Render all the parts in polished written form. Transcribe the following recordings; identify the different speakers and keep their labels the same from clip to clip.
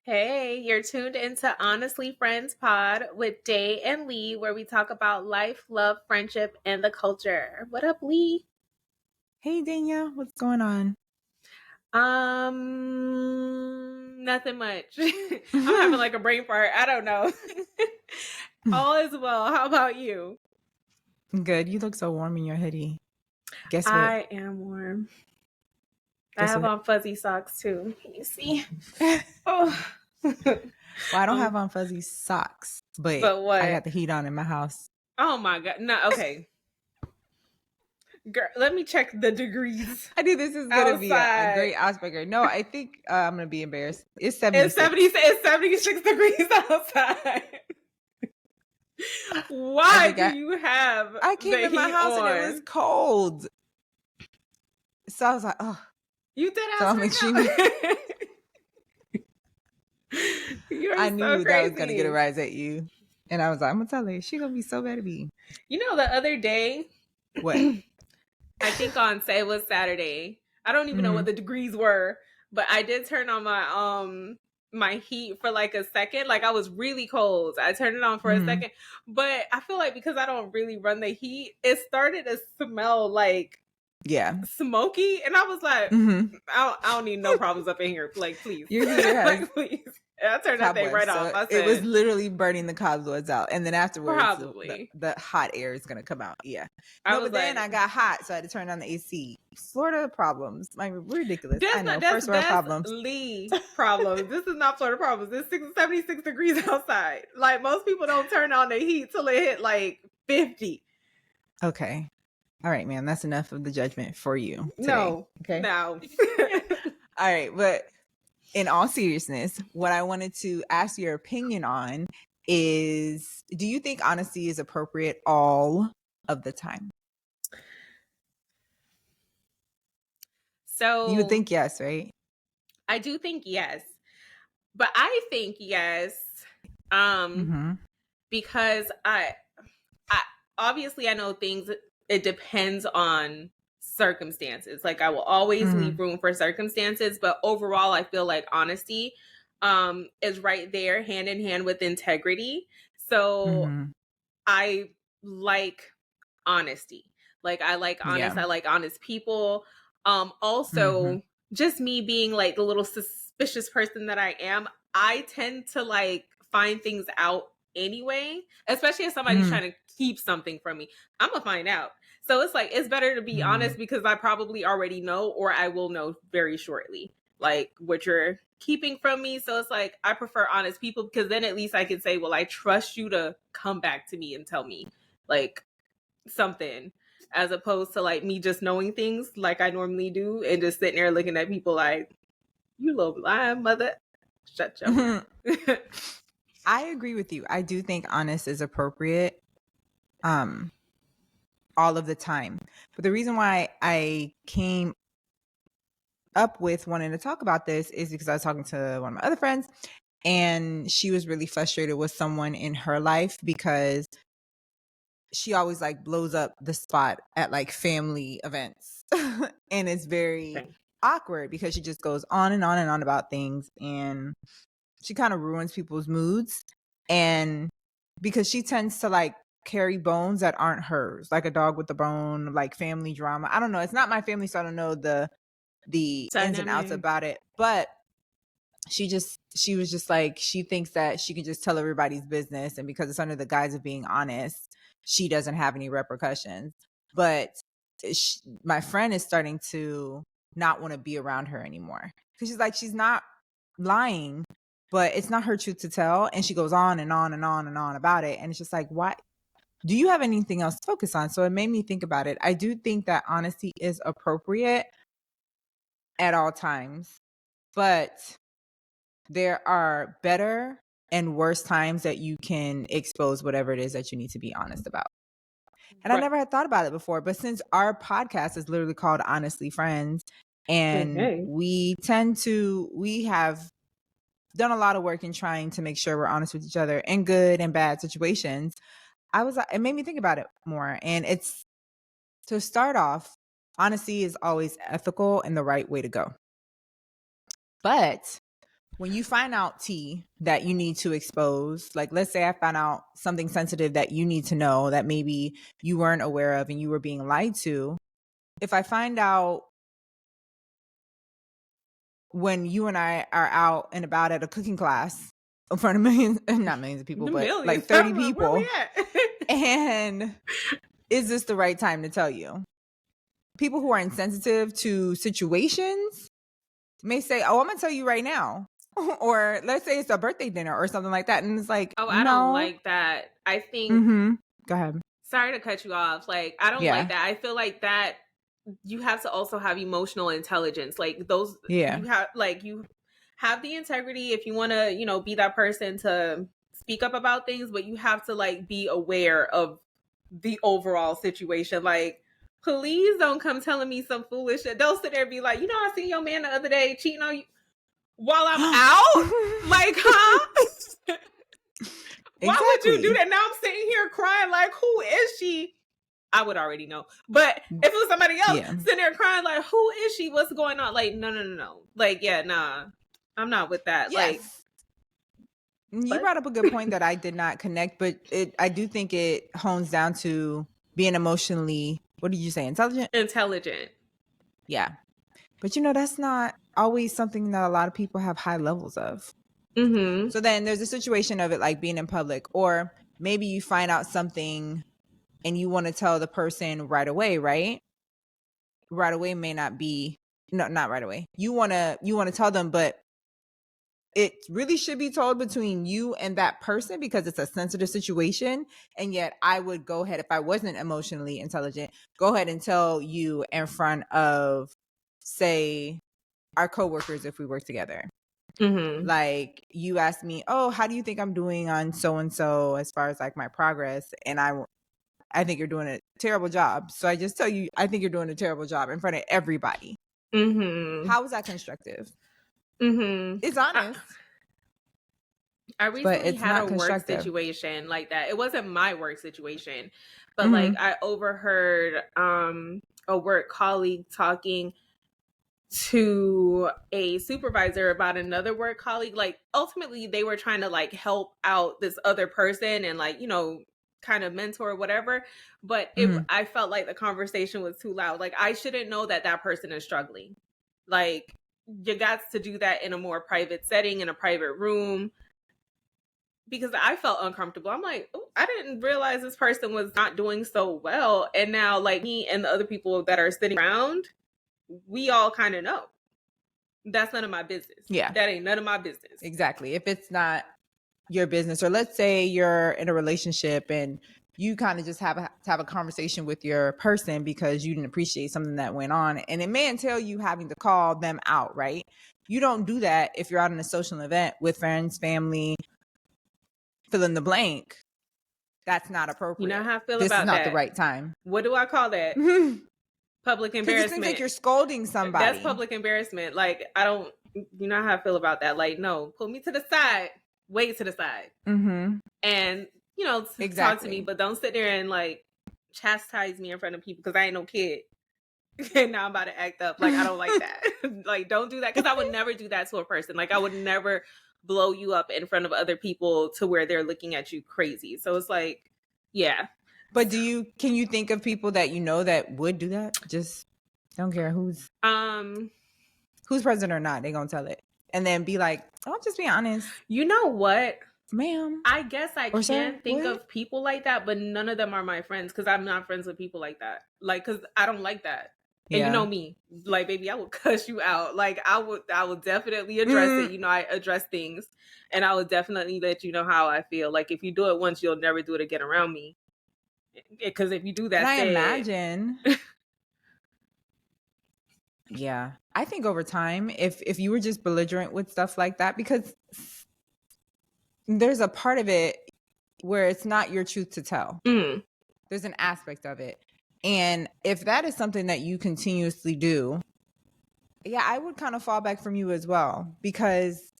Speaker 1: Hey, you're tuned into Honestly Friends Pod with Day and Lee, where we talk about life, love, friendship, and the culture. What up, Lee?
Speaker 2: Hey Danielle, what's going on?
Speaker 1: Nothing much. I'm having like a brain fart. I don't know. All is well. How about you?
Speaker 2: Good. You look so warm in your hoodie. Guess what?
Speaker 1: I am warm. I
Speaker 2: Guess
Speaker 1: have
Speaker 2: what?
Speaker 1: on fuzzy socks too. Can you see?
Speaker 2: Well,
Speaker 1: Oh.
Speaker 2: I don't have
Speaker 1: um,
Speaker 2: on fuzzy socks, but
Speaker 1: but
Speaker 2: I
Speaker 1: what?
Speaker 2: got the heat on in my house.
Speaker 1: Oh my god. No, okay. Girl, let me check the degrees
Speaker 2: I knew this is gonna be a
Speaker 1: outside.
Speaker 2: great icebreaker. No, I think I'm gonna be embarrassed. It's
Speaker 1: It's
Speaker 2: 76.
Speaker 1: 76 degrees outside.
Speaker 2: I
Speaker 1: Why
Speaker 2: think
Speaker 1: do you have
Speaker 2: I came
Speaker 1: the
Speaker 2: in my
Speaker 1: heat
Speaker 2: house and it was
Speaker 1: on?
Speaker 2: cold, so I was like, oh.
Speaker 1: You dead
Speaker 2: So
Speaker 1: ass
Speaker 2: I'm extremely.
Speaker 1: right now. You're
Speaker 2: I
Speaker 1: so
Speaker 2: knew that was gonna get a
Speaker 1: crazy.
Speaker 2: rise at you, and I was like, I'm gonna tell her she gonna be so mad at me.
Speaker 1: You know, the other day,
Speaker 2: What?
Speaker 1: I think on say it was Saturday. I don't even know
Speaker 2: Mm-hmm.
Speaker 1: what the degrees were, but I did turn on my heat for like a second. Like I was really cold. I turned it on for a
Speaker 2: Mm-hmm.
Speaker 1: second, but I feel like because I don't really run the heat, it started to smell like
Speaker 2: Yeah.
Speaker 1: smoky, and I was like,
Speaker 2: Mm-hmm.
Speaker 1: I don't need no problems up in here. Like, please,
Speaker 2: Your heater has
Speaker 1: like, please. And I turned that thing
Speaker 2: cobwebs,
Speaker 1: right off.
Speaker 2: so
Speaker 1: I
Speaker 2: it was
Speaker 1: said,
Speaker 2: literally burning the cobwebs out, and then afterwards,
Speaker 1: probably.
Speaker 2: the hot air is gonna come out. Yeah,
Speaker 1: I
Speaker 2: no,
Speaker 1: was
Speaker 2: but then I
Speaker 1: like,
Speaker 2: got hot, so I had to turn on the AC. Florida problems, like ridiculous. I
Speaker 1: that's
Speaker 2: know,
Speaker 1: not
Speaker 2: first world
Speaker 1: that's
Speaker 2: problems.
Speaker 1: Lee problems. This is not Florida problems. It's 76 degrees outside. Like most people don't turn on the heat till it hit like 50.
Speaker 2: Okay, all right, man, that's enough of the judgment for you today.
Speaker 1: No,
Speaker 2: Okay,
Speaker 1: no.
Speaker 2: all right, but in all seriousness, what I wanted to ask your opinion on is: do you think honesty is appropriate all of the time? You would
Speaker 1: So
Speaker 2: think yes, right?
Speaker 1: I do think yes, but I think yes, um,
Speaker 2: Mm-hmm.
Speaker 1: because I obviously I know things it depends on circumstances. Like I will always
Speaker 2: Mm-hmm.
Speaker 1: leave room for circumstances, but overall I feel like honesty is right there hand in hand with integrity. So
Speaker 2: Mm-hmm.
Speaker 1: I like honesty. Like
Speaker 2: Yeah.
Speaker 1: I like honest people.
Speaker 2: Mm-hmm.
Speaker 1: Also just me being like the little suspicious person that I am, I tend to like find things out anyway, especially if somebody's
Speaker 2: Mm-hmm.
Speaker 1: trying to keep something from me. I'm gonna find out. So it's like it's better to be
Speaker 2: Mm-hmm.
Speaker 1: honest because I probably already know or I will know very shortly like what you're keeping from me. So it's like I prefer honest people because then at least I can say, well, I trust you to come back to me and tell me like something as opposed to like me just knowing things like I normally do and just sitting there looking at people like, you little lying mother. Shut your mouth.
Speaker 2: I agree with you. I do think honest is appropriate um all of the time. But the reason why I came up with wanting to talk about this is because I was talking to one of my other friends, and she was really frustrated with someone in her life because she always like blows up the spot at like family events. And it's very
Speaker 1: Okay.
Speaker 2: awkward because she just goes on and on and on about things, and she kind of ruins people's moods. And because she tends to like carry bones that aren't hers, like a dog with a bone, like family drama. I don't know. It's not my family, so I don't know the ins and outs
Speaker 1: Dynamic.
Speaker 2: about it. But she was just like, she thinks that she can just tell everybody's business, and because it's under the guise of being honest, she doesn't have any repercussions. But my friend is starting to not want to be around her anymore because she's like, she's not lying, but it's not her truth to tell, and she goes on and on and on and on about it. And it's just like, why do you have anything else to focus on? So it made me think about it. I do think that honesty is appropriate at all times, but there are better and worse times that you can expose whatever it is that you need to be honest about. And I
Speaker 1: Right.
Speaker 2: never had thought about it before, but since our podcast is literally called Honestly Friends, and
Speaker 1: Okay.
Speaker 2: we have done a lot of work in trying to make sure we're honest with each other in good and bad situations, I was it made me think about it more. And it's, to start off, honesty is always ethical and the right way to go. But when you find out T that you need to expose, like let's say I found out something sensitive that you need to know that maybe you weren't aware of and you were being lied to. If I find out when you and I are out and about at a cooking class in front of millions, not millions of people,
Speaker 1: The
Speaker 2: but
Speaker 1: millions.
Speaker 2: like 30
Speaker 1: Where
Speaker 2: people,
Speaker 1: we at?
Speaker 2: and is this the right time to tell you? People who are insensitive to situations may say, oh, I'm going to tell you right now. Or let's say it's a birthday dinner or something like that. And it's like,
Speaker 1: Oh,
Speaker 2: no.
Speaker 1: I don't like that. I think,
Speaker 2: Go ahead.
Speaker 1: sorry to cut you off. Like, I don't
Speaker 2: Yeah.
Speaker 1: like that. I feel like that you have to also have emotional intelligence. Like those,
Speaker 2: Yeah.
Speaker 1: you have the integrity if you want to, you know, be that person to speak up about things, but you have to like be aware of the overall situation. Like, please don't come telling me some foolish shit. Don't sit there and be like, you know, I seen your man the other day cheating on you while I'm out. Like, huh? Why would you do that? Now I'm sitting here crying like, who is she? I would already know. But if it was somebody else sitting there crying like, who is she? What's going on? Like, no. Like, yeah, nah. I'm not with that.
Speaker 2: Yes. Like, you brought up a good point that I did not connect, but I do think it hones down to being emotionally, what did you say, intelligent?
Speaker 1: Yeah.
Speaker 2: But you know, that's not always something that a lot of people have high levels of. So then there's a situation of it like being in public, or maybe you find out something and you want to tell the person right away, right? Right away may not be, no, not right away. You want to tell them, but it really should be told between you and that person because it's a sensitive situation. And yet I would go ahead, if I wasn't emotionally intelligent, go ahead and tell you in front of, say, our coworkers if we work together. Like you asked me, oh, how do you think I'm doing on so-and-so as far as like my progress? And I think you're doing a terrible job. So I just tell you, I think you're doing a terrible job in front of everybody. How is that constructive? It's honest.
Speaker 1: I recently had a work situation like that. It wasn't my work situation, but like I overheard a work colleague talking to a supervisor about another work colleague. Like ultimately they were trying to like help out this other person and like, you know, kind of mentor or whatever, but I felt like the conversation was too loud. Like I shouldn't know that that person is struggling. Like you got to do that in a more private setting, in a private room, because I felt uncomfortable. I'm like, I didn't realize this person was not doing so well, and now like me and the other people that are sitting around, we all kind of know. That's none of my business.
Speaker 2: Yeah.
Speaker 1: That ain't none of my business.
Speaker 2: Exactly. If it's not your business, or let's say you're in a relationship and you kind of just have a conversation with your person because you didn't appreciate something that went on, and it may entail you having to call them out, right? You don't do that if you're out in a social event with friends, family, fill in the blank. That's not appropriate.
Speaker 1: You know how I feel
Speaker 2: this
Speaker 1: about
Speaker 2: is not
Speaker 1: that.
Speaker 2: the right time.
Speaker 1: What do I call that? Public embarrassment.
Speaker 2: It seems like you're scolding somebody.
Speaker 1: That's public embarrassment. Like I don't, you know how I feel about that. Like no, pull me to the side, way to the side, and you know talk to me, but don't sit there and like chastise me in front of people because I ain't no kid. And now I'm about to act up. Like I don't like that. Like don't do that, because I would never do that to a person. Like I would never blow you up in front of other people to where they're looking at you crazy. So it's like, yeah.
Speaker 2: But can you think of people that you know that would do that? Just don't care who's present or not, they gonna tell it. And then be like, oh, I'm just being honest.
Speaker 1: You know what?
Speaker 2: Ma'am.
Speaker 1: I guess I can think of people like that, but none of them are my friends because I'm not friends with people like that. Like, because I don't like that. And you know me, like, baby, I will cuss you out. Like, I would definitely address it. You know, I address things, and I would definitely let you know how I feel. Like, if you do it once, you'll never do it again around me. Because if you do that,
Speaker 2: I imagine. Yeah, I think over time, if you were just belligerent with stuff like that, because there's a part of it where it's not your truth to tell. There's an aspect of it. And if that is something that you continuously do, yeah, I would kind of fall back from you as well, because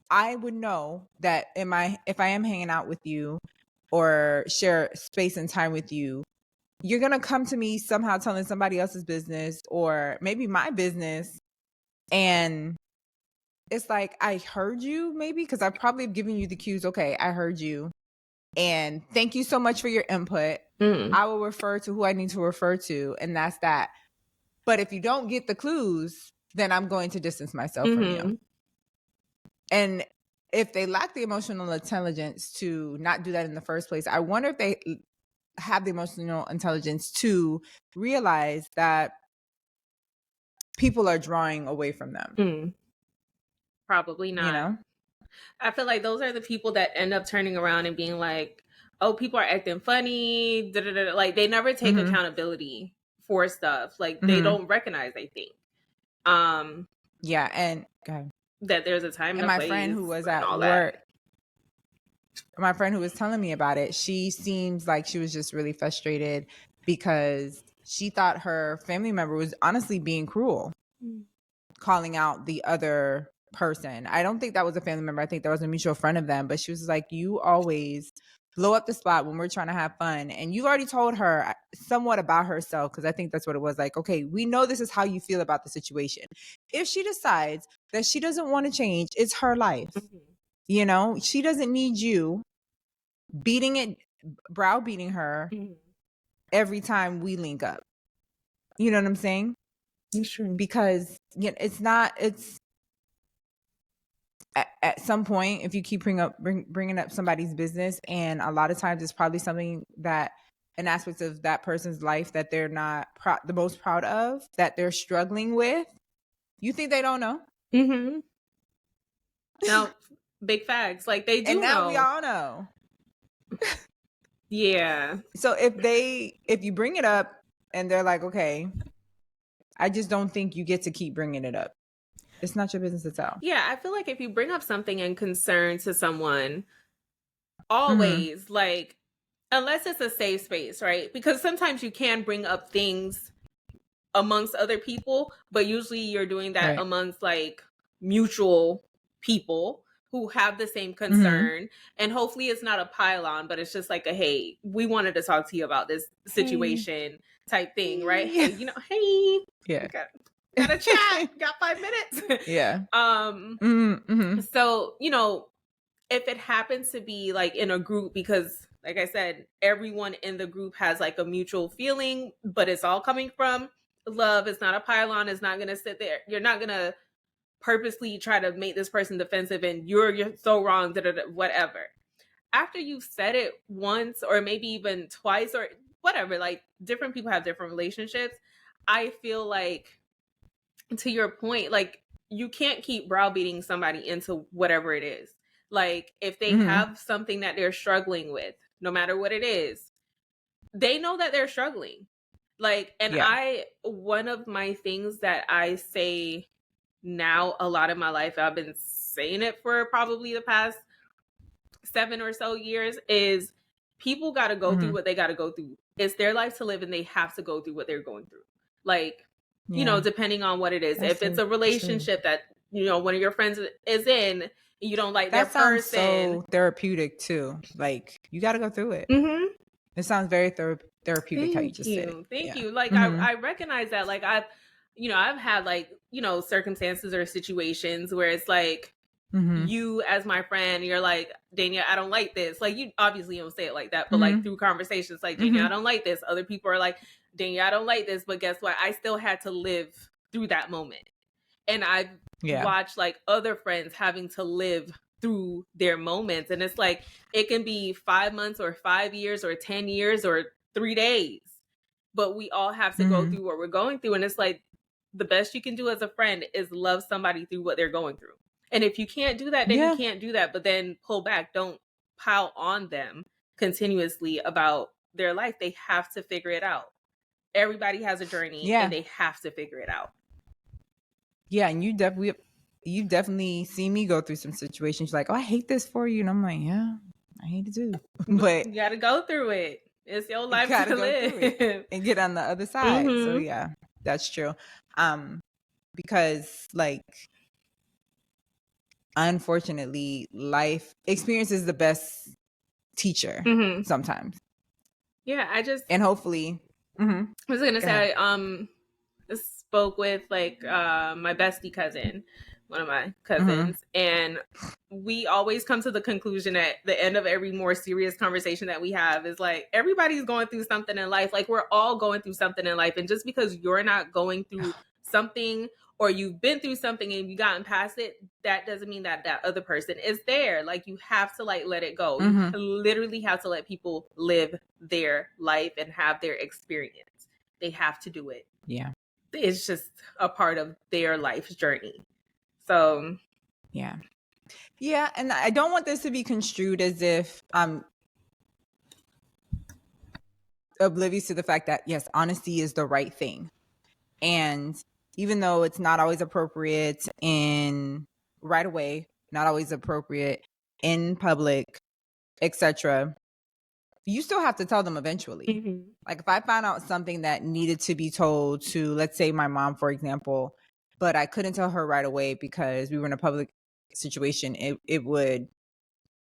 Speaker 2: I would know that if I am hanging out with you or share space and time with you, you're going to come to me somehow telling somebody else's business or maybe my business. And it's like, I heard you maybe, because I probably have given you the cues. Okay, I heard you. And thank you so much for your input. I will refer to who I need to refer to. And that's that. But if you don't get the clues, then I'm going to distance myself from you. And if they lack the emotional intelligence to not do that in the first place, I wonder if they have the emotional intelligence to realize that people are drawing away from them.
Speaker 1: Probably not.
Speaker 2: You know?
Speaker 1: I feel like those are the people that end up turning around and being like, oh, people are acting funny. Da, da, da, da. Like, they never take accountability for stuff. Like, they don't recognize, I think.
Speaker 2: Yeah, and okay.
Speaker 1: That there's a time and
Speaker 2: my
Speaker 1: place
Speaker 2: friend who was
Speaker 1: and
Speaker 2: at
Speaker 1: all
Speaker 2: work,
Speaker 1: that.
Speaker 2: my friend who was telling me about it, she seems like she was just really frustrated because she thought her family member was honestly being cruel, calling out the other person. I don't think that was a family member. I think that was a mutual friend of them. But she was like, you always blow up the spot when we're trying to have fun. And you've already told her somewhat about herself, because I think that's what it was. Like, okay, we know this is how you feel about the situation. If she decides that she doesn't want to change, it's her life. You know, she doesn't need you browbeating her every time we link up. You know what I'm saying?
Speaker 1: That's true.
Speaker 2: Because it's at some point, if you keep bringing up somebody's business, and a lot of times it's probably something that an aspect of that person's life that they're not the most proud of, that they're struggling with, you think they don't know?
Speaker 1: Now, big facts. Like, they do
Speaker 2: and now
Speaker 1: know.
Speaker 2: we all know.
Speaker 1: Yeah.
Speaker 2: So if you bring it up and they're like, okay, I just don't think you get to keep bringing it up. It's not your business to tell.
Speaker 1: Yeah, I feel like if you bring up something in concern to someone, always, like, unless it's a safe space, right? Because sometimes you can bring up things amongst other people, but usually you're doing that amongst, like, mutual people who have the same concern. And hopefully it's not a pile-on, but it's just like a, hey, we wanted to talk to you about this situation type thing, right? Hey, hey,
Speaker 2: yeah,
Speaker 1: got a chat, got 5 minutes.
Speaker 2: Yeah.
Speaker 1: So, if it happens to be like in a group, because like I said, everyone in the group has like a mutual feeling, but it's all coming from love. It's not a pile-on. It's not going to sit there. You're not going to purposely try to make this person defensive and you're so wrong, whatever. After you've said it once or maybe even twice or whatever, like, different people have different relationships. I feel like, to your point, like, you can't keep browbeating somebody into whatever it is. Like, if they have something that they're struggling with, no matter what it is, they know that they're struggling. Like, and one of my things that I say now a lot in my life, I've been saying it for probably the past 7 or so years, is people got to go through what they got to go through. It's their life to live and they have to go through what they're going through. Like, depending on what it is. If it's a relationship that, one of your friends is in, you don't like that their person.
Speaker 2: So therapeutic too. Like, you got to go through it. It sounds very therapeutic. How you just said it.
Speaker 1: Thank you. Like, I recognize that. Like, I've had like, circumstances or situations where it's like, you as my friend, you're like, Dania, I don't like this. Like, you obviously don't say it like that, but like through conversations, like, Dania, I don't like this. Other people are like, Dania, I don't like this. But guess what? I still had to live through that moment. And I've watched like other friends having to live through their moments. And it's like, it can be 5 months or 5 years or 10 years or 3 days. But we all have to go through what we're going through. And it's like, the best you can do as a friend is love somebody through what they're going through. And if you can't do that, then you can't do that. But then pull back. Don't pile on them continuously about their life. They have to figure it out. Everybody has a journey and they have to figure it out.
Speaker 2: Yeah, and you definitely see me go through some situations like, oh, I hate this for you. And I'm like, yeah, I hate it too. But
Speaker 1: you got to go through it. It's your life to live.
Speaker 2: And get on the other side. So yeah, that's true. Because like, unfortunately, life experience is the best teacher sometimes.
Speaker 1: Yeah,
Speaker 2: and hopefully
Speaker 1: I was gonna say, I spoke with like my bestie cousin one of my cousins, and we always come to the conclusion at the end of every more serious conversation that we have is like, everybody's going through something in life. Like, we're all going through something in life. And just because you're not going through something, or you've been through something and you've gotten past it, that doesn't mean that that other person is there. Like, you have to like let it go. You literally have to let people live their life and have their experience. They have to do it.
Speaker 2: Yeah.
Speaker 1: It's just a part of their life's journey. So
Speaker 2: yeah. And I don't want this to be construed as if I'm oblivious to the fact that, yes, honesty is the right thing. And even though it's not always appropriate in right away, not always appropriate in public, etc., you still have to tell them eventually. Like, if I found out something that needed to be told to, let's say, my mom, for example, but I couldn't tell her right away because we were in a public situation, it would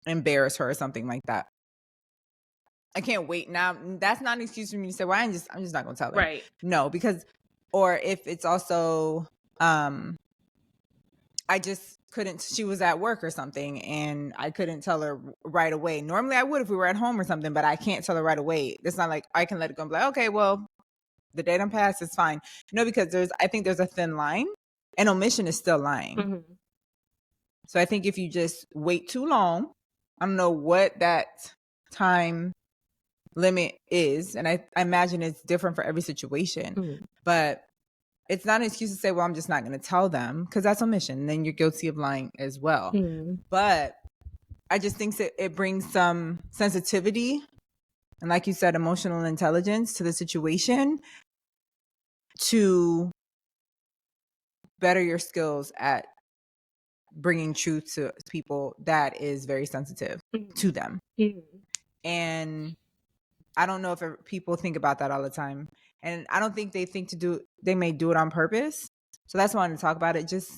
Speaker 2: embarrass her or something like that. I can't wait. Now, that's not an excuse for me to say, well, I'm just not going to tell her.
Speaker 1: right.
Speaker 2: No, because, or if it's also, I just couldn't, she was at work or something and I couldn't tell her right away. Normally I would if we were at home or something, but I can't tell her right away. It's not like I can let it go and be like, okay, well, the day done passed, it's fine. No, because I think there's a thin line, and omission is still lying. So I think if you just wait too long, I don't know what that time limit is. And I imagine it's different for every situation, but it's not an excuse to say, well, I'm just not going to tell them, because that's omission. Then you're guilty of lying as well. But I just think that it brings some sensitivity and, like you said, emotional intelligence to the situation to better your skills at bringing truth to people that is very sensitive to them. And I don't know if people think about that all the time. And I don't think they may do it on purpose. So that's why I wanted to talk about it, just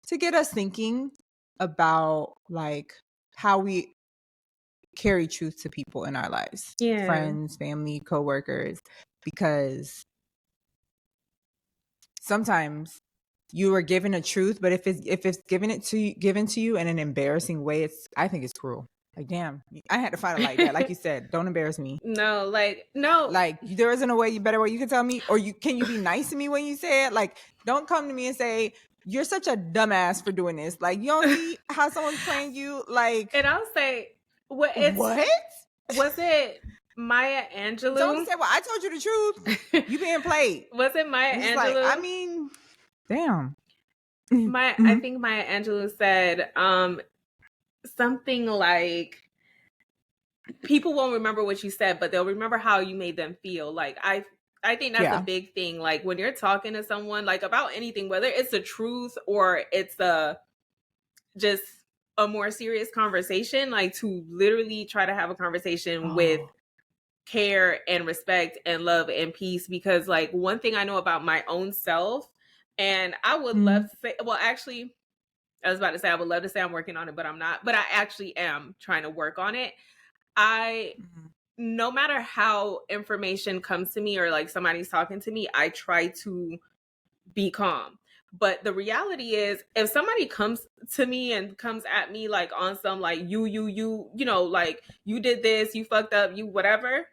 Speaker 2: to get us thinking about like how we carry truth to people in our lives.
Speaker 1: Yeah.
Speaker 2: Friends, family, coworkers, because sometimes you are given a truth, but if it's given to you in an embarrassing way, I think it's cruel. Like, damn, I had to find it like that. Like you said, don't embarrass me.
Speaker 1: No. Like,
Speaker 2: there isn't a better way you can tell me, or can you be nice to me when you say it? Like, don't come to me and say, you're such a dumbass for doing this. Like, you don't see how someone's playing you. Like,
Speaker 1: and I'll say, what? Was it Maya Angelou?
Speaker 2: Don't say, well, I told you the truth. You being played.
Speaker 1: Was it Maya Angelou?
Speaker 2: Like, I mean, damn.
Speaker 1: I think Maya Angelou said something like, people won't remember what you said, but they'll remember how you made them feel. Like, I think that's a big thing. Like, when you're talking to someone, like, about anything, whether it's the truth or it's just a more serious conversation, like, to literally try to have a conversation with care and respect and love and peace. Because, like, one thing I know about my own self, and I would love to say, well, actually, I was about to say, I would love to say I'm working on it, but I'm not. But I actually am trying to work on it. No matter how information comes to me or like somebody's talking to me, I try to be calm. But the reality is, if somebody comes to me and comes at me like on some like you know, like, you did this, you fucked up, you whatever,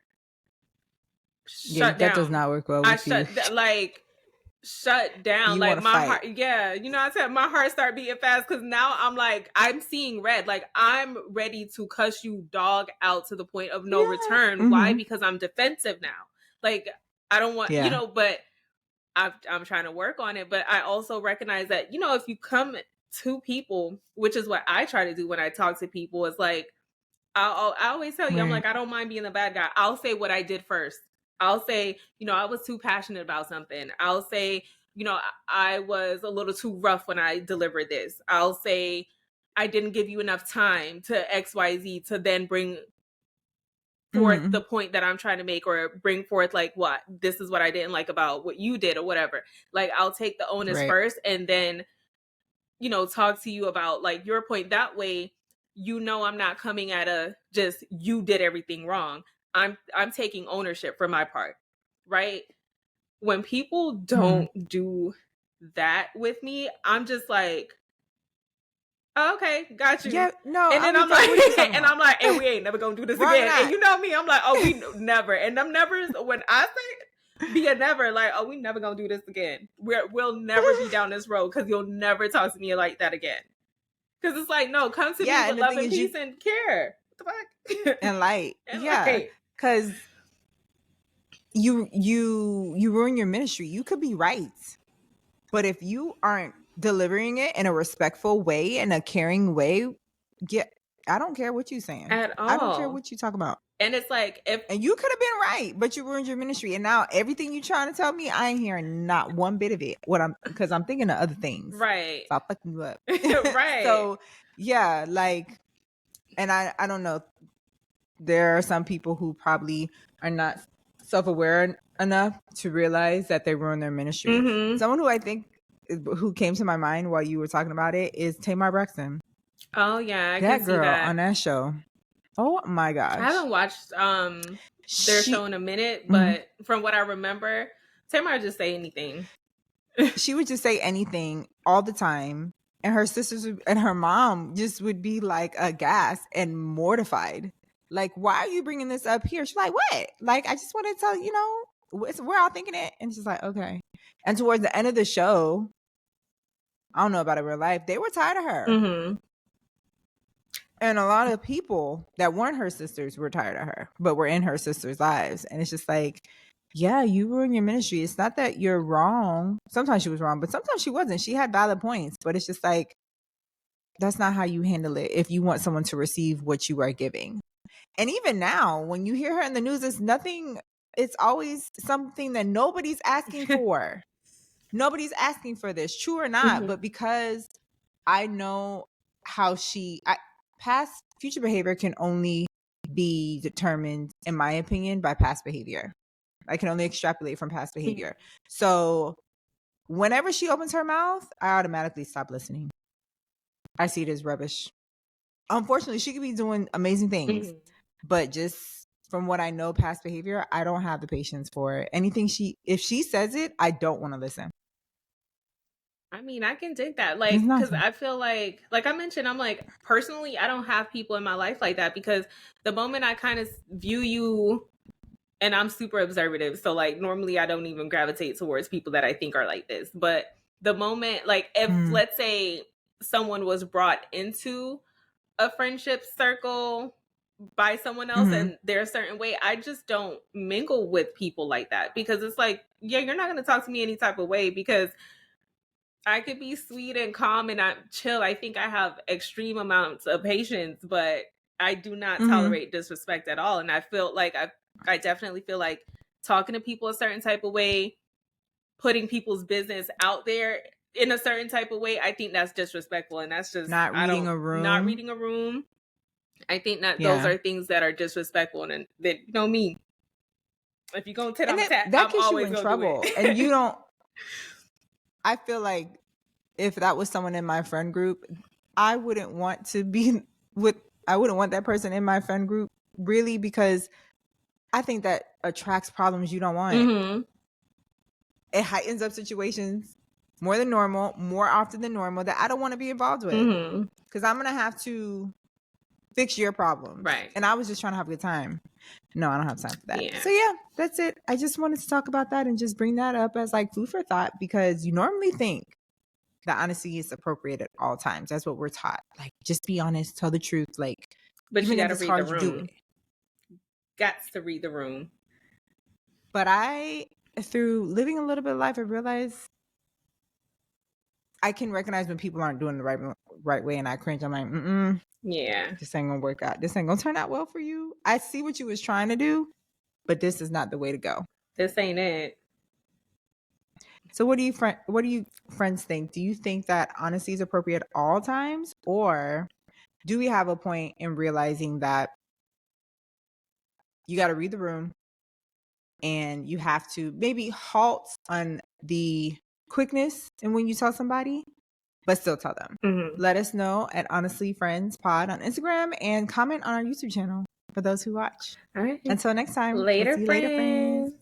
Speaker 1: shut down.
Speaker 2: That does not work well with you.
Speaker 1: Shut down.
Speaker 2: You
Speaker 1: like, my
Speaker 2: fight.
Speaker 1: heart, you know, I said my heart start beating fast, because now I'm like, I'm seeing red. Like, I'm ready to cuss you dog out to the point of no return. Why? Because I'm defensive now. Like, I don't want, you know, but I'm trying to work on it. But I also recognize that, you know, if you come to people, which is what I try to do when I talk to people, is like, I always tell you, I'm like, I don't mind being the bad guy. I'll say what I did first. I'll say, you know, I was too passionate about something. I'll say, you know, I was a little too rough when I delivered this. I'll say, I didn't give you enough time to XYZ to then bring forth the point that I'm trying to make, or bring forth like, what, this is what I didn't like about what you did or whatever. Like, I'll take the onus first, and then, you know, talk to you about like your point. That way, you know, I'm not coming at just, you did everything wrong. I'm taking ownership for my part, right? When people don't do that with me, I'm just like, Oh, okay, got you.
Speaker 2: Yeah, no.
Speaker 1: And then I'm
Speaker 2: like, what are you
Speaker 1: like,
Speaker 2: talking
Speaker 1: and
Speaker 2: about?
Speaker 1: I'm like, and we ain't never gonna do this
Speaker 2: Wrong
Speaker 1: again.
Speaker 2: not.
Speaker 1: And you know me, I'm like, oh, we never. And them nevers, when I say be a never, like, oh, we never gonna do this again. We'll never be down this road because you'll never talk to me like that again. Because it's like, no, come to me
Speaker 2: Yeah,
Speaker 1: with
Speaker 2: and the
Speaker 1: love
Speaker 2: thing
Speaker 1: and
Speaker 2: is,
Speaker 1: peace and care. What the fuck?
Speaker 2: and light.
Speaker 1: And
Speaker 2: Yeah,
Speaker 1: light.
Speaker 2: because you ruin your ministry. You could be right, but if you aren't delivering it in a respectful way, in a caring way, I don't care what you're saying.
Speaker 1: At all.
Speaker 2: I don't care what you talk about.
Speaker 1: And it's like,
Speaker 2: and you could have been right, but you ruined your ministry. And now everything you trying to tell me, I ain't hearing not one bit of it. Because I'm thinking of other things.
Speaker 1: right.
Speaker 2: So I'll fuck you up.
Speaker 1: Right.
Speaker 2: So yeah, like, and I don't know. There are some people who probably are not self-aware enough to realize that they ruined their ministry.
Speaker 1: Mhm.
Speaker 2: Someone who I think who came to my mind while you were talking about it is Tamar Braxton.
Speaker 1: Oh yeah, I
Speaker 2: that
Speaker 1: can
Speaker 2: girl
Speaker 1: see that.
Speaker 2: on that show. Oh my gosh.
Speaker 1: I haven't watched their show in a minute, but from what I remember, Tamar just say anything.
Speaker 2: She would just say anything all the time, and her sisters and her mom just would be like aghast and mortified. Like, why are you bringing this up here? She's like, what? Like, I just want to tell we're all thinking it, and she's like, okay. And towards the end of the show, I don't know about in real life, they were tired of her.
Speaker 1: Mm-hmm.
Speaker 2: And a lot of people that weren't her sisters were tired of her, but were in her sisters' lives. And it's just like, yeah, you ruined your ministry. It's not that you're wrong. Sometimes she was wrong, but sometimes she wasn't. She had valid points, but it's just like, that's not how you handle it if you want someone to receive what you are giving. And even now, when you hear her in the news, it's always something that nobody's asking for. Nobody's asking for this, true or not.
Speaker 1: Mm-hmm.
Speaker 2: But because I know how past future behavior can only be determined, in my opinion, by past behavior. I can only extrapolate from past behavior. So whenever she opens her mouth, I automatically stop listening. I see it as rubbish. Unfortunately, she could be doing amazing things, but just from what I know, past behavior, I don't have the patience for it. If she says it, I don't want to listen.
Speaker 1: I mean, I can dig that. Like, because I feel like I mentioned, I'm like, personally, I don't have people in my life like that, because the moment I kind of view you, and I'm super observative, so like normally I don't even gravitate towards people that I think are like this. But the moment, like, if let's say someone was brought into a friendship circle by someone else and they're a certain way, I just don't mingle with people like that, because it's like, yeah, you're not going to talk to me any type of way, because I could be sweet and calm and I'm chill. I think I have extreme amounts of patience, but I do not tolerate disrespect at all. And I feel like I definitely feel like talking to people a certain type of way, putting people's business out there in a certain type of way, I think that's disrespectful. And that's just
Speaker 2: not reading a room.
Speaker 1: Not reading a room. I think that those are things that are disrespectful, and that, you know me, if you're gonna tit on tat,
Speaker 2: that
Speaker 1: I'm
Speaker 2: gets
Speaker 1: always
Speaker 2: you in trouble. And you don't. I feel like if that was someone in my friend group, I wouldn't want to be I wouldn't want that person in my friend group, really, because I think that attracts problems you don't want. It heightens up situations more often than normal, that I don't want to be involved with, because I'm gonna have to fix your problems,
Speaker 1: right?
Speaker 2: And I was just trying to have a good time. No, I don't have time for that.
Speaker 1: Yeah.
Speaker 2: So yeah, that's it. I just wanted to talk about that and just bring that up as like food for thought, because you normally think that honesty is appropriate at all times. That's what we're taught. Like, just be honest, tell the truth. Like,
Speaker 1: but
Speaker 2: even
Speaker 1: you
Speaker 2: if
Speaker 1: gotta
Speaker 2: it's
Speaker 1: read
Speaker 2: hard
Speaker 1: the
Speaker 2: to do
Speaker 1: room.
Speaker 2: it.
Speaker 1: Gots to read the room.
Speaker 2: But through living a little bit of life, I realized I can recognize when people aren't doing the right way, and I cringe. I'm like,
Speaker 1: yeah,
Speaker 2: this ain't gonna work out. This ain't gonna turn out well for you. I see what you was trying to do, but this is not the way to go.
Speaker 1: This ain't it.
Speaker 2: So what do you friends think? Do you think that honesty is appropriate at all times, or do we have a point in realizing that you got to read the room and you have to maybe halt on the quickness and when you tell somebody, but still tell them? Let us know at Honestly Friends Pod on Instagram, and comment on our YouTube channel for those who watch.
Speaker 1: All right.
Speaker 2: Until next time.
Speaker 1: Later,
Speaker 2: we'll see you later, friends.